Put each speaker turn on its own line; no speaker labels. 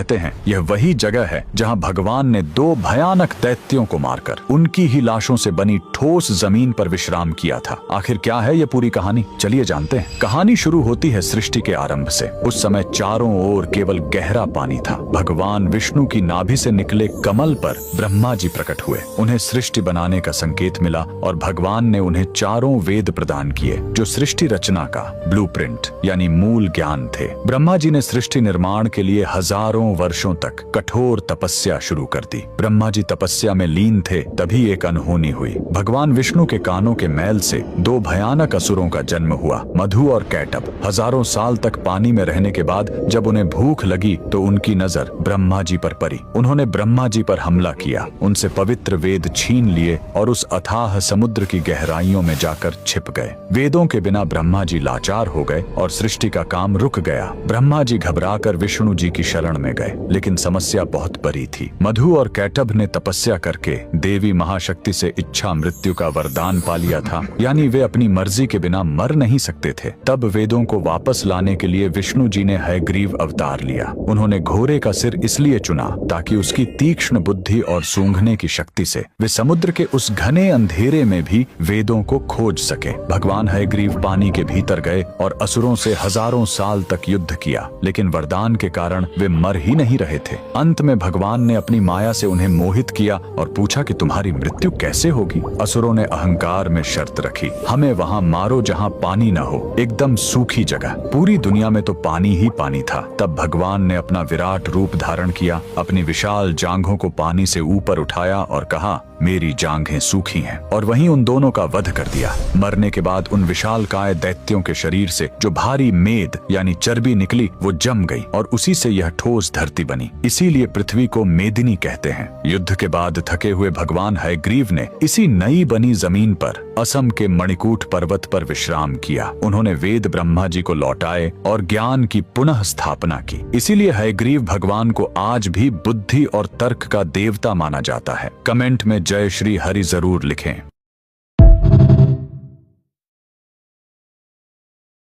कहते हैं यह वही जगह है जहां भगवान ने 2 भयानक दैत्यों को मारकर उनकी ही लाशों से बनी ठोस जमीन पर विश्राम किया था। आखिर क्या है यह पूरी कहानी, चलिए जानते हैं। कहानी शुरू होती है सृष्टि के आरंभ से। उस समय चारों ओर केवल गहरा पानी था। भगवान विष्णु की नाभि से निकले कमल पर ब्रह्मा जी प्रकट हुए। उन्हें सृष्टि बनाने का संकेत मिला और भगवान ने उन्हें चारों वेद प्रदान किए जो सृष्टि रचना का ब्लूप्रिंट यानी मूल ज्ञान थे। ब्रह्मा जी ने सृष्टि निर्माण के लिए हजारों वर्षों तक कठोर तपस्या शुरू कर दी। ब्रह्मा जी तपस्या में लीन थे, तभी एक अनहोनी हुई। भगवान विष्णु के कानों के मैल से 2 भयानक असुरों का जन्म हुआ, मधु और कैटभ। हजारों साल तक पानी में रहने के बाद जब उन्हें भूख लगी तो उनकी नजर ब्रह्मा जी पर पड़ी। उन्होंने ब्रह्मा जी पर हमला किया, उनसे पवित्र वेद छीन लिए और उस अथाह समुद्र की गहराइयों में जाकर छिप गए। वेदों के बिना ब्रह्मा जी लाचार हो गए और सृष्टि का काम रुक गया। ब्रह्मा जी घबराकर विष्णु जी की शरण में गए, लेकिन समस्या बहुत बड़ी थी। मधु और कैटभ ने तपस्या करके देवी महाशक्ति से इच्छा मृत्यु का वरदान पा लिया था, यानी वे अपनी मर्जी के बिना मर नहीं सकते थे। तब वेदों को वापस लाने के लिए विष्णु जी ने हयग्रीव अवतार लिया। उन्होंने घोड़े का सिर इसलिए चुना ताकि उसकी तीक्ष्ण बुद्धि और सूंघने की शक्ति से वे समुद्र के उस घने अंधेरे में भी वेदों को खोज सके। भगवान हयग्रीव पानी के भीतर गए और असुरों से हजारों साल तक युद्ध किया, लेकिन वरदान के कारण वे मर ही नहीं रहे थे। अंत में भगवान ने अपनी माया से उन्हें मोहित किया और पूछा कि तुम्हारी मृत्यु कैसे होगी। असुरों ने अहंकार में शर्त रखी, हमें वहां मारो जहां पानी न हो, एकदम सूखी जगह। पूरी दुनिया में तो पानी ही पानी था। तब भगवान ने अपना विराट रूप धारण किया, अपनी विशाल जांघों को पानी से ऊपर उठाया और कहा, मेरी जांघें सूखी हैं, और वहीं उन दोनों का वध कर दिया। मरने के बाद उन विशालकाय दैत्यों के शरीर से जो भारी मेद यानी चर्बी निकली वो जम गई और उसी से यह ठोस धरती बनी। इसीलिए पृथ्वी को मेदिनी कहते हैं। युद्ध के बाद थके हुए भगवान हयग्रीव ने इसी नई बनी जमीन पर असम के मणिकूट पर्वत पर विश्राम किया। उन्होंने वेद ब्रह्मा जी को लौटाए और ज्ञान की पुनः स्थापना की। इसीलिए हयग्रीव भगवान को आज भी बुद्धि और तर्क का देवता माना जाता है। कमेंट में जय श्री हरि जरूर लिखें।